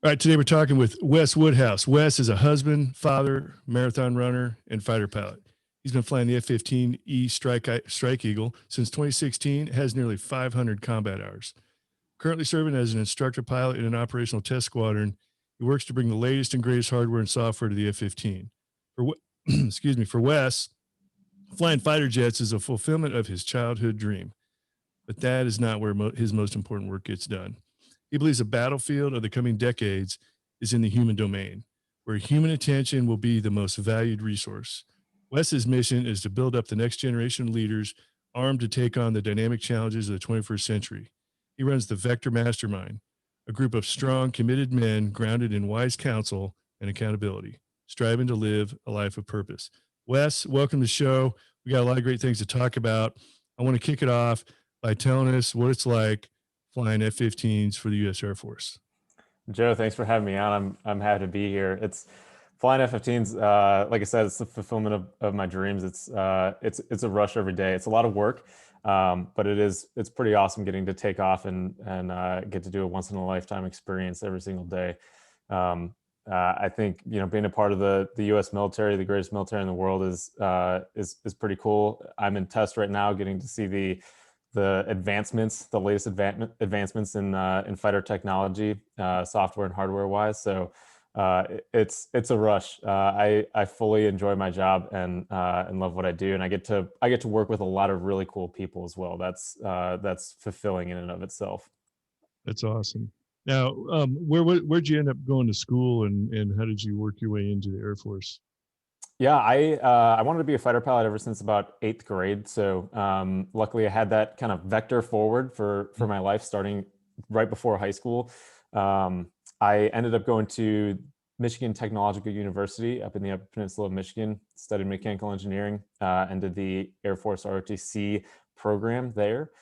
All right, today we're talking with Wes Woodhouse. Wes is a husband, father, marathon runner, and fighter pilot. He's been flying the F-15E Strike Eagle since 2016, has nearly 500 combat hours. Currently serving as an instructor pilot in an operational test squadron, he works to bring the latest and greatest hardware and software to the F-15. Excuse me, for Wes, flying fighter jets is a fulfillment of his childhood dream, but that is not where his most important work gets done. He believes the battlefield of the coming decades is in the human domain, where human attention will be the most valued resource. Wes's mission is to build up the next generation of leaders armed to take on the dynamic challenges of the 21st century. He runs the Vector Mastermind, a group of strong, committed men grounded in wise counsel and accountability, striving to live a life of purpose. Wes, welcome to the show. We got a lot of great things to talk about. I want to kick it off by telling us what it's like flying F-15s for the U.S. Air Force. Joe, thanks for having me on. I'm happy to be here. It's flying F-15s. Like I said, it's the fulfillment of my dreams. It's a rush every day. It's a lot of work, but it's pretty awesome getting to take off and get to do a once in a lifetime experience every single day. I think being a part of the U.S. military, the greatest military in the world, is pretty cool. I'm in test right now, getting to see the advancements, the latest advancements in fighter technology, software and hardware wise. So it's a rush. I fully enjoy my job and love what I do, and I get to work with a lot of really cool people as well. That's fulfilling in and of itself. That's awesome. Now, where'd you end up going to school, and how did you work your way into the Air Force? Yeah, I wanted to be a fighter pilot ever since about 8th grade. So luckily I had that kind of vector forward for my life starting right before high school. I ended up going to Michigan Technological University up in the Upper Peninsula of Michigan, studied mechanical engineering, and did the Air Force ROTC program there.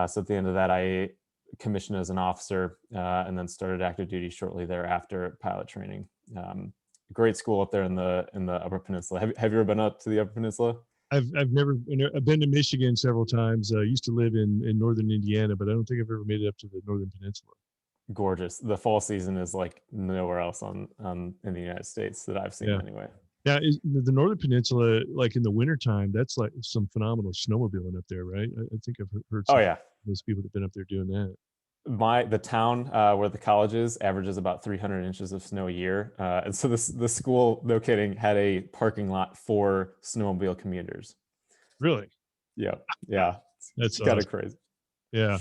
So at the end of that, I commissioned as an officer and then started active duty shortly thereafter, pilot training. Great school up there in the Upper Peninsula. Have you ever been up to the Upper Peninsula? I've been to Michigan several times. I used to live in northern Indiana, but I don't think I've ever made it up to the Northern Peninsula. Gorgeous. The fall season is like nowhere else in the United States that I've seen anyway. Now, is the Northern Peninsula, like in the wintertime, that's like some phenomenal snowmobiling up there, right? I think I've heard some those people that have been up there doing that. The town where the college is averages about 300 inches of snow a year, and so the school, no kidding, had a parking lot for snowmobile commuters. Really? Yeah. That's kind of awesome. crazy. Yeah.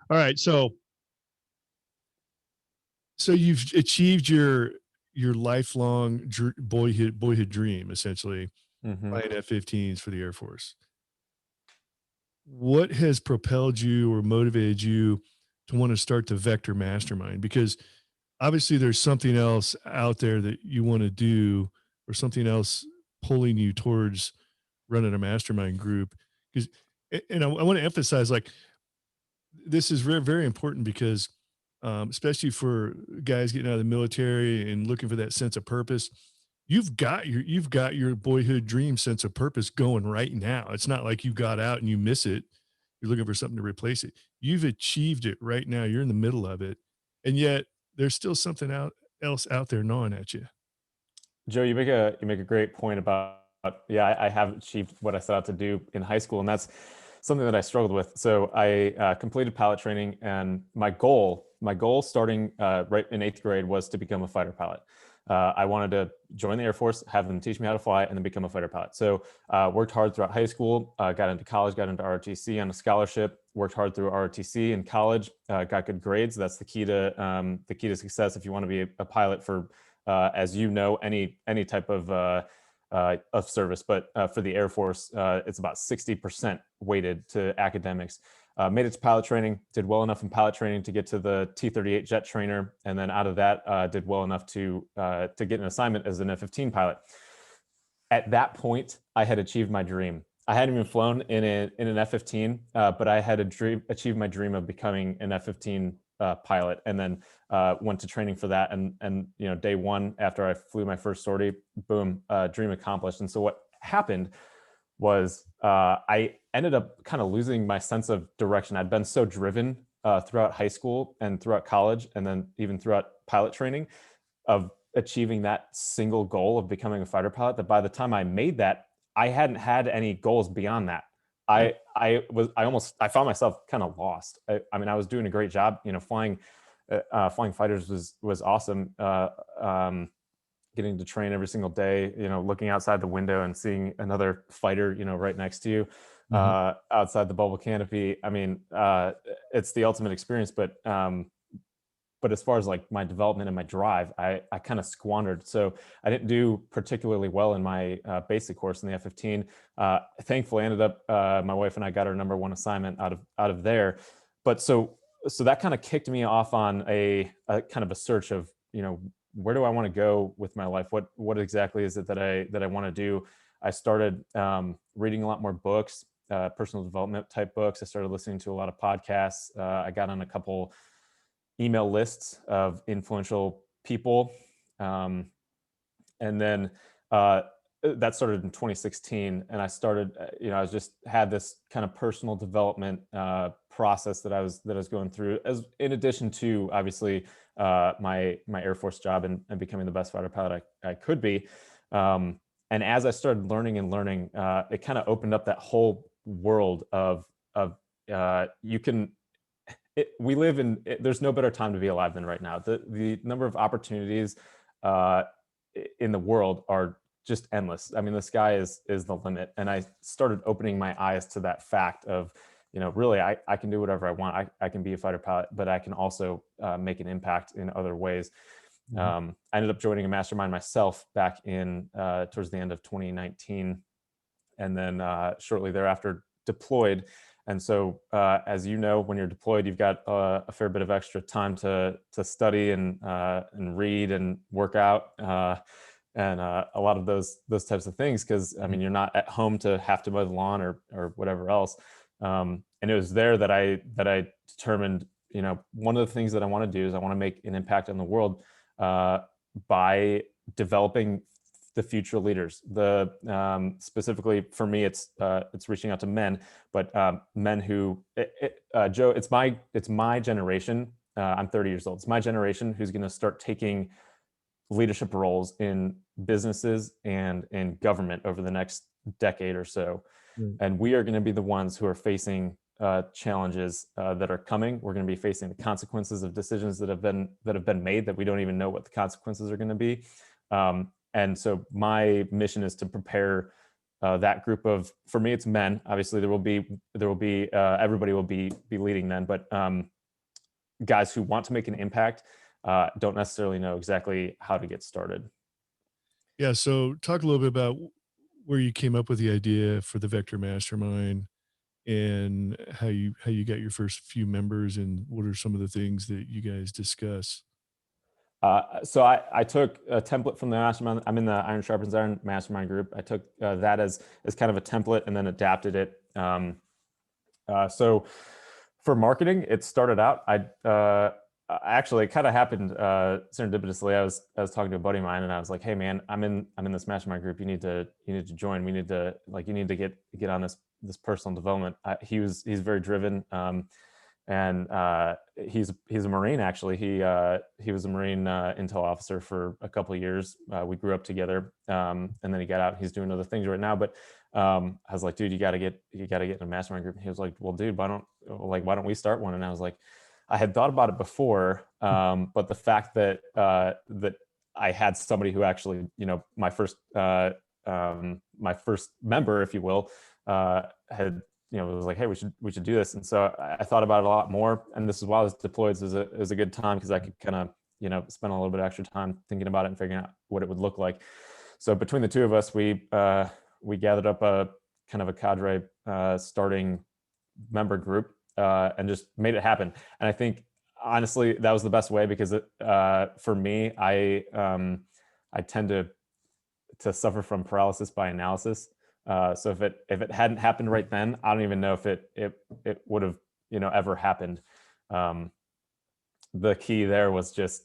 All right, so you've achieved your lifelong boyhood dream, essentially, flying F-15s for the Air Force. What has propelled you or motivated you to want to start the Vector Mastermind? Because obviously there's something else out there that you want to do, or something else pulling you towards running a mastermind group. Because, and I want to emphasize, like, this is very, very important because, especially for guys getting out of the military and looking for that sense of purpose, you've got your boyhood dream sense of purpose going right now. It's not like you got out and you miss it. You're looking for something to replace it. You've achieved it right now. You're in the middle of it. And yet there's still something else out there gnawing at you. Joe, you make a great point about, I have achieved what I set out to do in high school, and that's something that I struggled with. So I completed pilot training, and my goal starting right in 8th grade was to become a fighter pilot. I wanted to join the Air Force, have them teach me how to fly, and then become a fighter pilot. So worked hard throughout high school, got into college, got into ROTC on a scholarship, worked hard through ROTC in college, got good grades. That's the key to success if you want to be a pilot for, as you know, any type of service. But for the Air Force, it's about 60% weighted to academics. Made it to pilot training, did well enough in pilot training to get to the T-38 jet trainer, and then out of that, did well enough to get an assignment as an F-15 pilot. At that point, I had achieved my dream. I hadn't even flown in an F-15, but I had achieved my dream of becoming an F-15 pilot, and then went to training for that. And day one after I flew my first sortie, boom, dream accomplished. And so what happened was I ended up kind of losing my sense of direction. I'd been so driven throughout high school and throughout college, and then even throughout pilot training, of achieving that single goal of becoming a fighter pilot, that by the time I made that, I hadn't had any goals beyond that. I found myself kind of lost. I mean, I was doing a great job, flying fighters was awesome. Getting to train every single day, looking outside the window and seeing another fighter, right next to you, outside the bubble canopy. I mean, it's the ultimate experience, but as far as like my development and my drive, I kind of squandered. So I didn't do particularly well in my basic course in the F-15. Thankfully, I ended up, my wife and I got our #1 assignment out of there. But so that kind of kicked me off on a kind of a search of, where do I want to go with my life? What exactly is it that I want to do? I started reading a lot more books, personal development type books. I started listening to a lot of podcasts. I got on a couple email lists of influential people. And then that started in 2016. And I started, I was just had this kind of personal development process that I was going through, as in addition to obviously my Air Force job and becoming the best fighter pilot I could be. And as I started learning, it kind of opened up that whole world of you can, we live in, there's no better time to be alive than right now. The number of opportunities in the world are just endless. I mean, the sky is the limit. And I started opening my eyes to that fact of, really, I can do whatever I want. I can be a fighter pilot, but I can also make an impact in other ways. I ended up joining a mastermind myself back in towards the end of 2019. And then shortly thereafter deployed. And so, as you know, when you're deployed, you've got a fair bit of extra time to study and read and work out, and a lot of those types of things. Because I mean, you're not at home to have to mow the lawn or whatever else. And it was there that I determined, one of the things that I want to do is I want to make an impact on the world by developing the future leaders. Specifically for me, it's reaching out to men, but men who, Joe, it's my generation. I'm 30 years old. It's my generation who's going to start taking leadership roles in businesses and in government over the next decade or so. And we are going to be the ones who are facing challenges that are coming. We're going to be facing the consequences of decisions that have been made that we don't even know what the consequences are going to be. And so my mission is to prepare that group of, for me, it's men. Obviously, there will be everybody will be leading then, but guys who want to make an impact don't necessarily know exactly how to get started. Yeah. So talk a little bit about where you came up with the idea for the Vector Mastermind, and how you got your first few members, and what are some of the things that you guys discuss. So I took a template from the mastermind. I'm in the Iron Sharpens Iron Mastermind Group. I took that as kind of a template and then adapted it. So for marketing, it started out. Actually, it kind of happened serendipitously. I was talking to a buddy of mine, and I was like, "Hey, man, I'm in this mastermind group. You need to join. We need to you need to get on this personal development." He's very driven. And he's a Marine, actually. He was a Marine intel officer for a couple of years. We grew up together, and then he got out. He's doing other things right now. But I was like, dude, you got to get in a mastermind group. And he was like, well, dude, why don't we start one? And I was like, I had thought about it before, but the fact that that I had somebody who actually, my first member, if you will, had, it was like, hey, we should do this. And so I thought about it a lot more. And this is why I was deployed. It was a good time, because I could kind of, spend a little bit of extra time thinking about it and figuring out what it would look like. So between the two of us, we gathered up a kind of a cadre starting member group and just made it happen. And I think, honestly, that was the best way, because for me, I tend to suffer from paralysis by analysis. So if it hadn't happened right then, I don't even know if it would have, ever happened. The key there was just,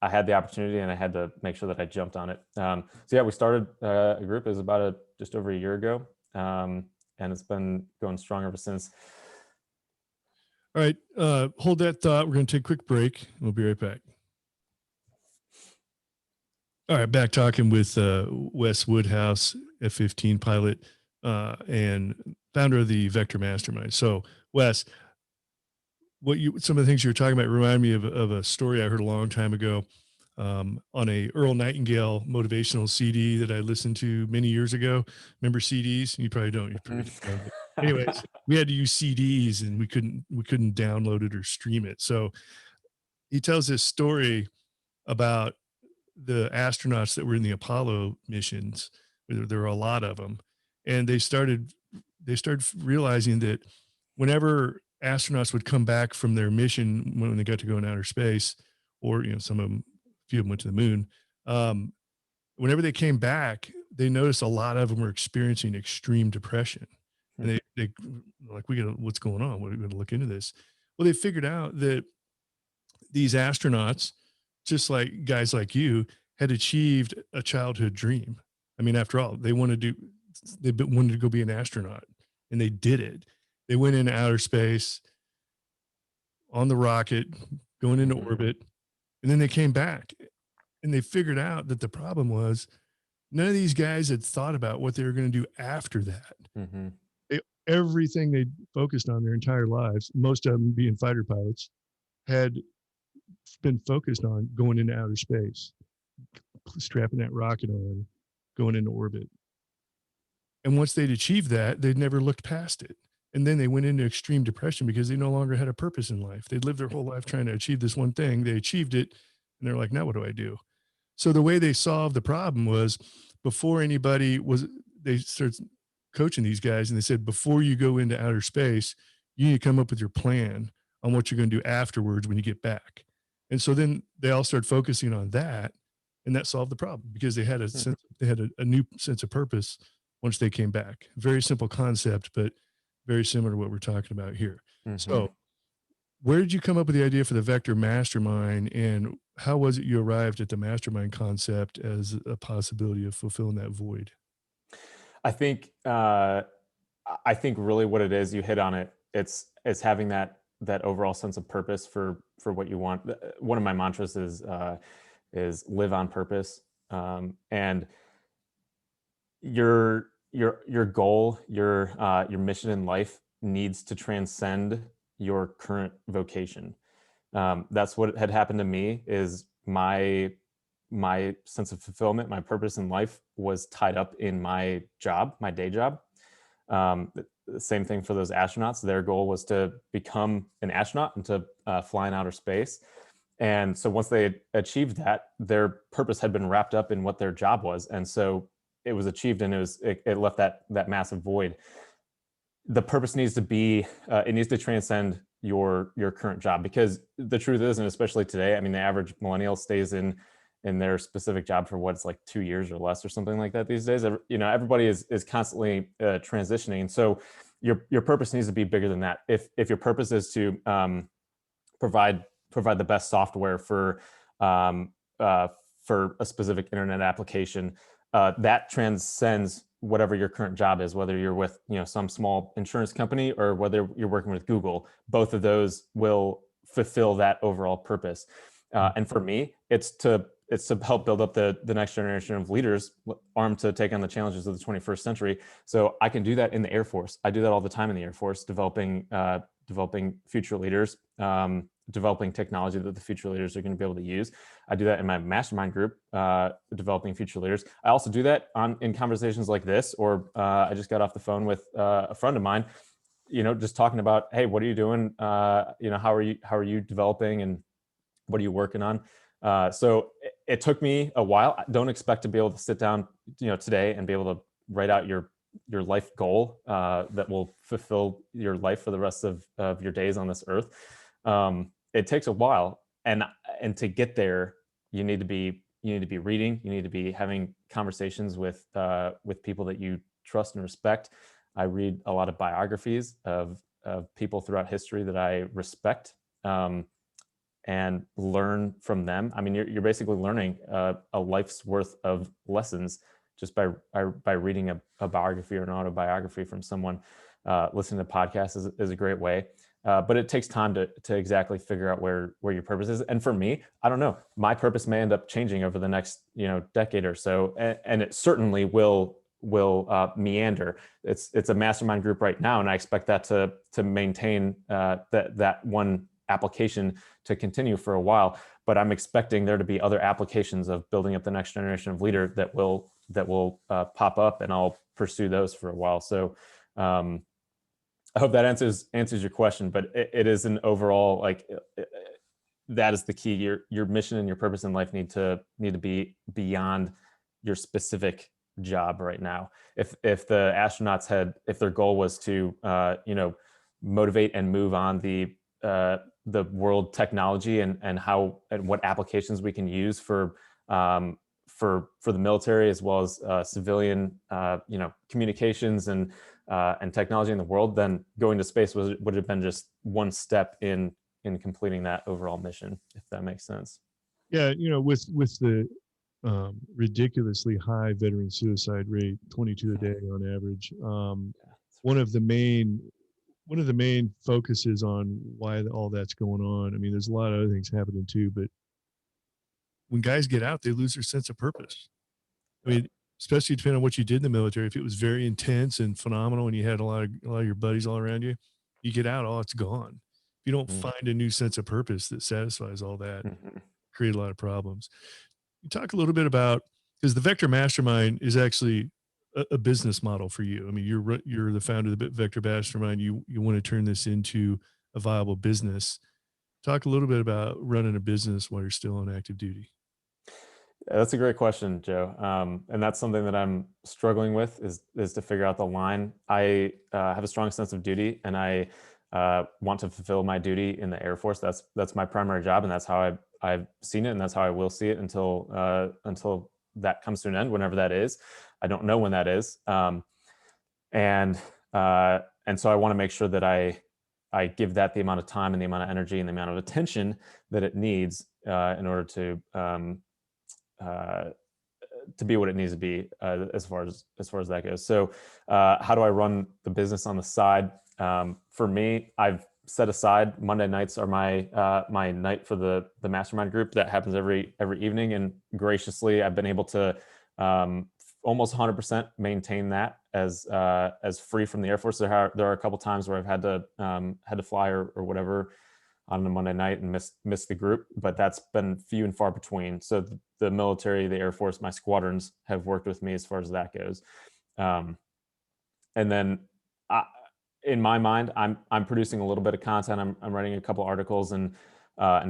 I had the opportunity and I had to make sure that I jumped on it. So yeah, we started a group. It was about just over a year ago. And it's been going strong ever since. All right. Hold that thought. We're going to take a quick break. We'll be right back. All right. Back talking with Wes Woodhouse, F-15 pilot and founder of the Vector Mastermind. So, Wes, some of the things you were talking about remind me of a story I heard a long time ago on a Earl Nightingale motivational CD that I listened to many years ago. Remember CDs? You probably don't. You're pretty young. But anyways, we had to use CDs and we couldn't download it or stream it. So he tells this story about the astronauts that were in the Apollo missions. There were a lot of them, and they started realizing that whenever astronauts would come back from their mission when they got to go in outer space, or some of them, a few of them went to the moon. Um, Whenever they came back, they noticed a lot of them were experiencing extreme depression, and they like, we got what's going on? We're going to look into this. Well, they figured out that these astronauts, just like guys like you, had achieved a childhood dream. I mean, after all, they wanted to go be an astronaut, and they did it. They went into outer space on the rocket, going into orbit, and then they came back, and they figured out that the problem was none of these guys had thought about what they were going to do after that. Everything they focused on their entire lives, most of them being fighter pilots, had been focused on going into outer space, strapping that rocket on, going into orbit. And once they'd achieved that, they'd never looked past it. And then they went into extreme depression because they no longer had a purpose in life. They'd lived their whole life trying to achieve this one thing. They achieved it, and they're like, now what do I do? So the way they solved the problem was before they started coaching these guys, and they said, before you go into outer space, you need to come up with your plan on what you're going to do afterwards when you get back. And so then they all started focusing on that, and that solved the problem because they had a new sense of purpose once they came back. Very simple concept, but very similar to what we're talking about here. So where did you come up with the idea for the Vector Mastermind, and how was it you arrived at the mastermind concept as a possibility of fulfilling that void? I think really what it is, you hit on it. It's having that overall sense of purpose for what you want. One of my mantras is live on purpose. And your goal, your mission in life needs to transcend your current vocation. That's what had happened to me. Is my sense of fulfillment, my purpose in life was tied up in my job, my day job. The same thing for those astronauts. Their goal was to become an astronaut and to fly in outer space. And so once they had achieved that, their purpose had been wrapped up in what their job was. And so it was achieved, and it left that massive void. The purpose needs to be, it needs to transcend your current job, because the truth is, and especially today, I mean, the average millennial stays in their specific job for what's like 2 years or less or something like that these days. Everybody is constantly transitioning. And so your purpose needs to be bigger than that. If your purpose is to provide the best software for a specific internet application, that transcends whatever your current job is, whether you're with some small insurance company or whether you're working with Google. Both of those will fulfill that overall purpose. And for me, it's to help build up the next generation of leaders armed to take on the challenges of the 21st century. So I can do that in the Air Force. I do that all the time in the Air Force, developing future leaders, developing technology that the future leaders are going to be able to use. I do that in my mastermind group, developing future leaders. I also do that in conversations like this, or I just got off the phone with a friend of mine, just talking about, hey, what are you doing? How are you developing, and what are you working on? So it took me a while. I don't expect to be able to sit down, today and be able to write out your life goal that will fulfill your life for the rest of your days on this earth. It takes a while, and to get there, you need to be reading. You need to be having conversations with people that you trust and respect. I read a lot of biographies of people throughout history that I respect, and learn from them. I mean, you're basically learning a life's worth of lessons just by reading a biography or an autobiography from someone. Listening to podcasts is a great way. But it takes time to exactly figure out where your purpose is. And for me, I don't know, my purpose may end up changing over the next, decade or so, and it certainly will meander. It's a mastermind group right now, and I expect that to maintain that one application to continue for a while. But I'm expecting there to be other applications of building up the next generation of leader that will pop up, and I'll pursue those for a while. So I hope that answers your question, but it is an overall, like, that is the key. Your mission and your purpose in life need to be beyond your specific job right now. If the astronauts if their goal was to motivate and move on the world technology and how and what applications we can use for the military as well as civilian communications and technology in the world, then going to space would have been just one step in completing that overall mission, if that makes sense. Yeah, with the ridiculously high veteran suicide rate, 22 a day on average. One of the main focuses on why all that's going on. I mean, there's a lot of other things happening too, but when guys get out, they lose their sense of purpose. I mean, especially depending on what you did in the military. If it was very intense and phenomenal and you had a lot of your buddies all around you, you get out, it's gone. If you don't find a new sense of purpose that satisfies all that, create a lot of problems. You talk a little bit about, because the Vector Mastermind is actually a business model for you. I mean, you're the founder of the Vector Mastermind. You want to turn this into a viable business. Talk a little bit about running a business while you're still on active duty. That's a great question, Joe. And that's something that I'm struggling with is to figure out the line. I have a strong sense of duty, and I want to fulfill my duty in the Air Force. That's my primary job, and that's how I've seen it, and that's how I will see it until that comes to an end, whenever that is. I don't know when that is, and so I want to make sure that I give that the amount of time and the amount of energy and the amount of attention that it needs in order to be what it needs to be as far as that goes. So how do I run the business on the side? For me, I've set aside Monday nights are my night for the Mastermind Group. That happens every evening, and graciously I've been able to almost 100% maintain that as free from the Air Force. There are a couple times where I've had to fly or whatever on a Monday night and miss the group, but that's been few and far between. So the military, the Air Force, my squadrons have worked with me as far as that goes. And then in my mind, I'm producing a little bit of content. I'm writing a couple articles and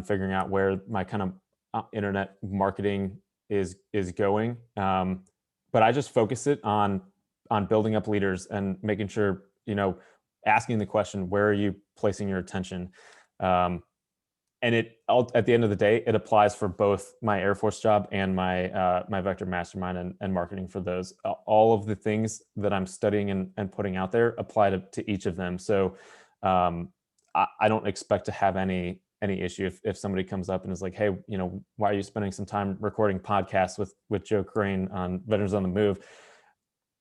figuring out where my kind of internet marketing is going. But I just focus it on building up leaders and making sure, asking the question, where are you placing your attention? And at the end of the day, it applies for both my Air Force job and my Vector Mastermind and marketing for those. All of the things that I'm studying and putting out there apply to each of them. So I don't expect to have any issue if somebody comes up and is like, hey, why are you spending some time recording podcasts with Joe Crane on Veterans on the Move?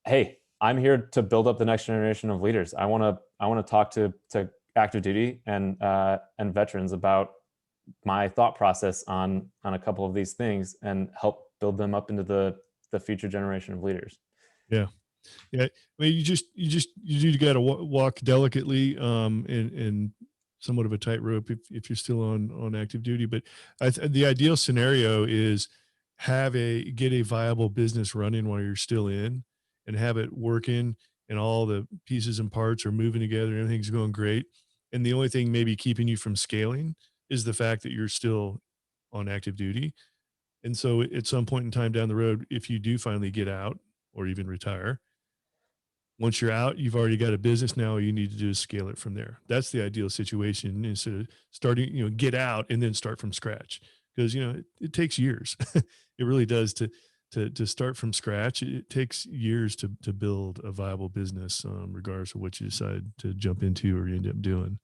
Hey, I'm here to build up the next generation of leaders. I want to talk to active duty and veterans about my thought process on a couple of these things and help build them up into the future generation of leaders. Yeah. I mean, you got to walk delicately and somewhat of a tightrope if you're still on active duty. But the ideal scenario is get a viable business running while you're still in, and have it working, and all the pieces and parts are moving together. Everything's going great. And the only thing maybe keeping you from scaling is the fact that you're still on active duty. And so at some point in time down the road, if you do finally get out or even retire, once you're out, you've already got a business. Now all you need to do is scale it from there. That's the ideal situation, instead of starting, get out and then start from scratch. Because, it takes years. It really does to start from scratch. It takes years to build a viable business, regardless of what you decide to jump into or you end up doing.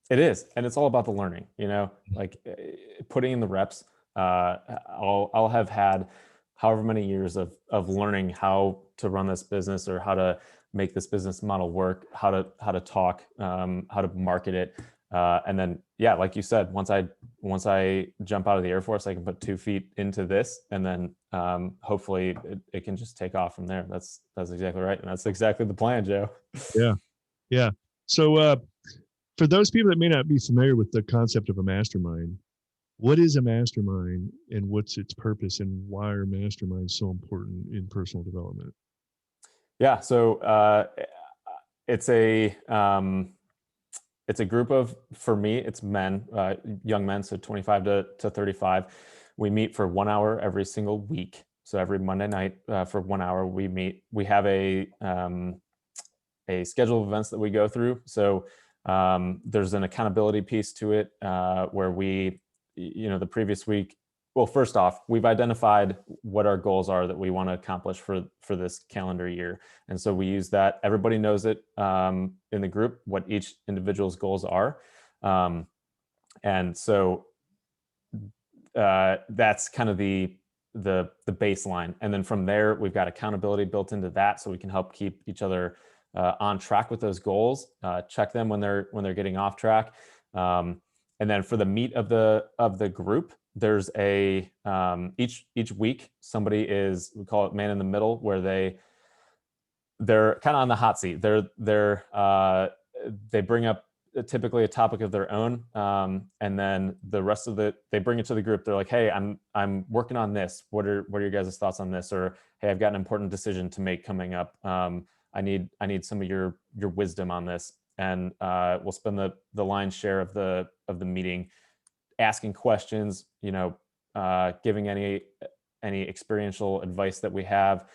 It is. And it's all about the learning, like putting in the reps. I'll have had however many years of learning how to run this business, or how to make this business model work, how to talk, how to market it. And then, yeah, like you said, once I jump out of the Air Force, I can put 2 feet into this, and then hopefully it can just take off from there. That's exactly right, and that's exactly the plan, Joe. Yeah. Yeah. So, for those people that may not be familiar with the concept of a mastermind, what is a mastermind and what's its purpose, and why are masterminds so important in personal development? Yeah, so it's a it's a group of, for me, it's men, young men, so 25 to 35. We meet for 1 hour every single week. So every Monday night for 1 hour we meet. We have a schedule of events that we go through. So there's an accountability piece to it where we, the previous week, well, first off, we've identified what our goals are that we want to accomplish for this calendar year. And so we use that. Everybody knows it in the group, what each individual's goals are. And so that's kind of the baseline. And then from there, we've got accountability built into that, so we can help keep each other on track with those goals, check them when they're getting off track. And then for the meat of the group, there's a each week somebody is, we call it man in the middle, where they're kind of on the hot seat. They bring up typically a topic of their own, and then the rest of they bring it to the group. They're like, hey, I'm working on this. What are your guys' thoughts on this? Or, hey, I've got an important decision to make coming up. I need some of your wisdom on this. And we'll spend the lion's share of the meeting asking questions, giving any experiential advice that we have,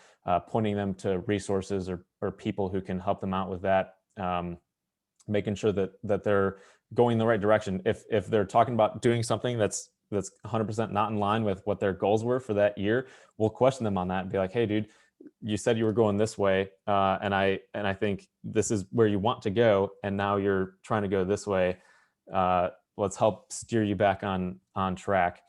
pointing them to resources or people who can help them out with that, making sure that they're going in the right direction. If they're talking about doing something that's 100% not in line with what their goals were for that year, we'll question them on that and be like, hey, dude, you said you were going this way, and I think this is where you want to go, and now you're trying to go this way. Let's help steer you back on track.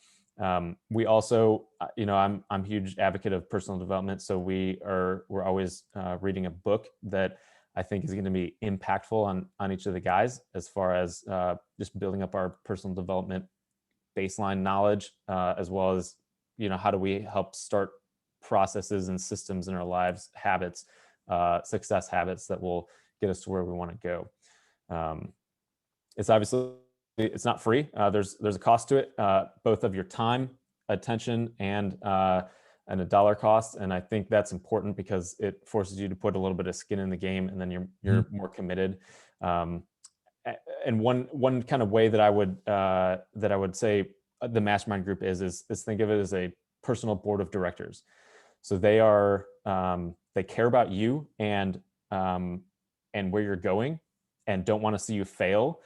We also, I'm a huge advocate of personal development, so we're always reading a book that I think is going to be impactful on each of the guys, as far as just building up our personal development baseline knowledge, as well as, how do we help start processes and systems in our lives, habits, success habits that will get us to where we want to go. It's not free. There's a cost to it, both of your time, attention, and a dollar cost. And I think that's important because it forces you to put a little bit of skin in the game, and then you're more committed. And one kind of way that I would say the mastermind group is think of it as a personal board of directors. So they care about you and where you're going, and don't want to see you fail.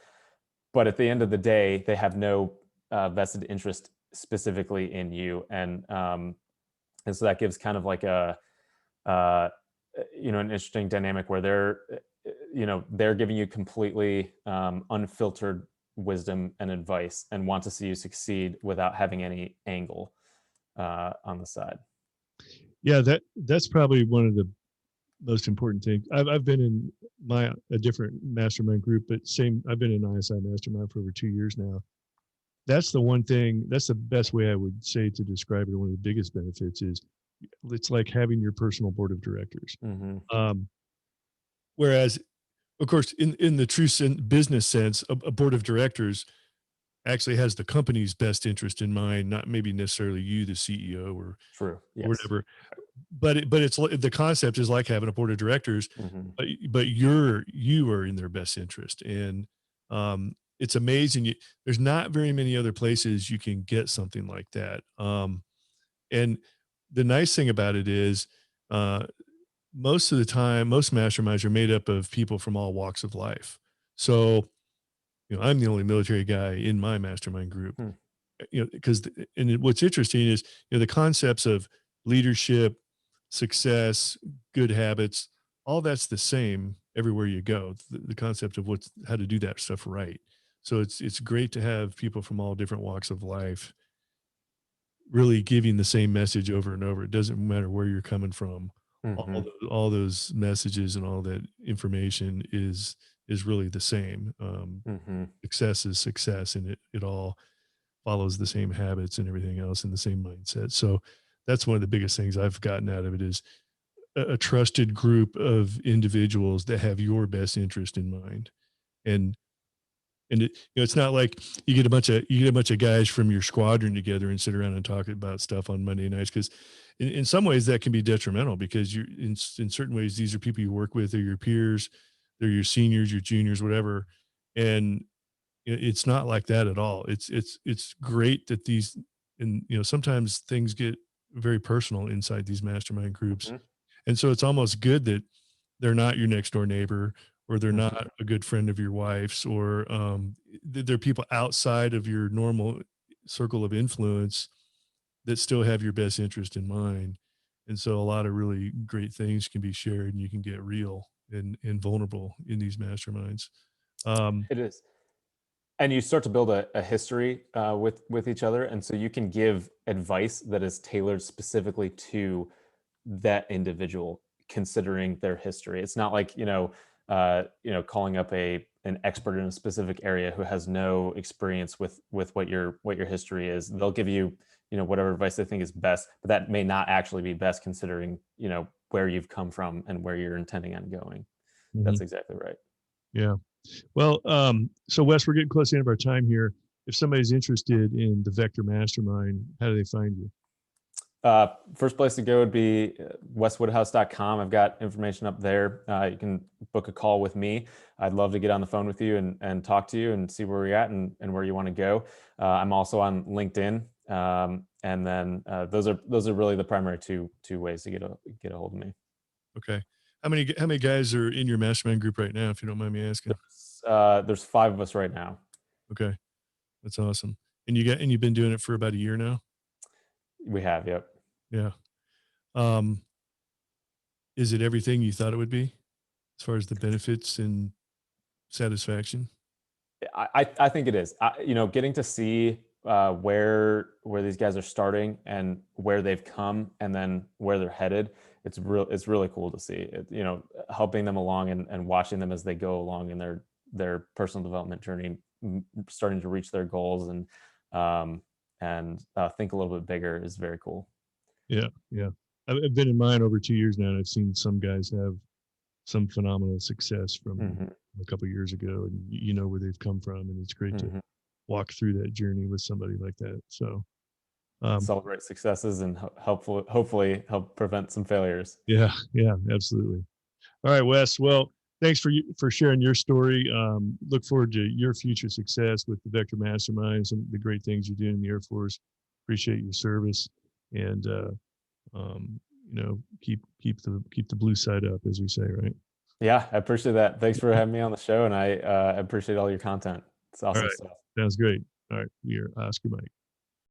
But at the end of the day, they have no vested interest specifically in you. And so that gives kind of like an interesting dynamic where they're giving you completely unfiltered wisdom and advice, and want to see you succeed without having any angle on the side. Yeah, that's probably one of the most important things. I've been in a different mastermind group, but I've been in ISI mastermind for over 2 years now. That's the one thing, that's the best way I would say to describe it. One of the biggest benefits is it's like having your personal board of directors. Mm-hmm. Whereas, of course, in the true business sense, a board of directors actually has the company's best interest in mind, not maybe necessarily you, the CEO, or True. Yes. whatever. But it's the concept is like having a board of directors, Mm-hmm. but you are in their best interest. And it's amazing. There's not very many other places you can get something like that. And the nice thing about it is, most of the time, most masterminds are made up of people from all walks of life. So, I'm the only military guy in my mastermind group. Hmm. What's interesting is, the concepts of leadership, success, good habits, all that's the same everywhere you go. The concept of how to do that stuff right. So it's great to have people from all different walks of life really giving the same message over and over. It doesn't matter where you're coming from. Mm-hmm. All those messages and all that information is is really the same. Hmm. Success is success, and it all follows the same habits and everything else and the same mindset. So that's one of the biggest things I've gotten out of it is a trusted group of individuals that have your best interest in mind. And it's not like you get a bunch of guys from your squadron together and sit around and talk about stuff on Monday nights, because in some ways that can be detrimental, because you're in certain ways these are people you work with, they're your peers, they're your seniors, your juniors, whatever. And it's not like that at all. It's great that these, and sometimes things get very personal inside these mastermind groups, Hmm. and so it's almost good that they're not your next door neighbor, or they're Hmm. not a good friend of your wife's, or they're people outside of your normal circle of influence that still have your best interest in mind. And so a lot of really great things can be shared, and you can get real and vulnerable in these masterminds. Um, It is. And you start to build a history with each other, and so you can give advice that is tailored specifically to that individual, considering their history. It's not like calling up an expert in a specific area who has no experience with what your history is. They'll give you whatever advice they think is best, but that may not actually be best, considering where you've come from and where you're intending on going. That's mhm, exactly right. yeah. Well, so Wes, we're getting close to the end of our time here. If somebody's interested in the Vector Mastermind, how do they find you? First place to go would be weswoodhouse.com. I've got information up there. You can book a call with me. I'd love to get on the phone with you and talk to you and see where you're at and where you want to go. I'm also on LinkedIn. And then those are really the primary two ways to get a hold of me. Okay. How many guys are in your mastermind group right now, if you don't mind me asking? There's five of us right now. Okay. That's awesome. And you've been doing it for about a year now? We have, yep. Yeah. Um, is it everything you thought it would be as far as the benefits and satisfaction? I think it is. Getting to see where these guys are starting and where they've come and then where they're headed. It's really cool to see. Helping them along and watching them as they go along in their personal development journey, starting to reach their goals um, and think a little bit bigger is very cool. Yeah. Yeah. I've been in mine over 2 years now, and I've seen some guys have some phenomenal success from Hmm. a couple years ago, and you know where they've come from, and it's great to Hmm. walk through that journey with somebody like that. So, um, Celebrate successes and hopefully help prevent some failures. yeah, yeah, absolutely. All right, Wes. Well, thanks for sharing your story. Look forward to your future success with the Vector Mastermind, some of the great things you're doing in the Air Force. Appreciate your service, and keep the blue side up, as we say, right? Yeah, I appreciate that. Thanks for having me on the show, and I appreciate all your content. It's All awesome right, stuff. sounds great. All right, we are Oscar Mike.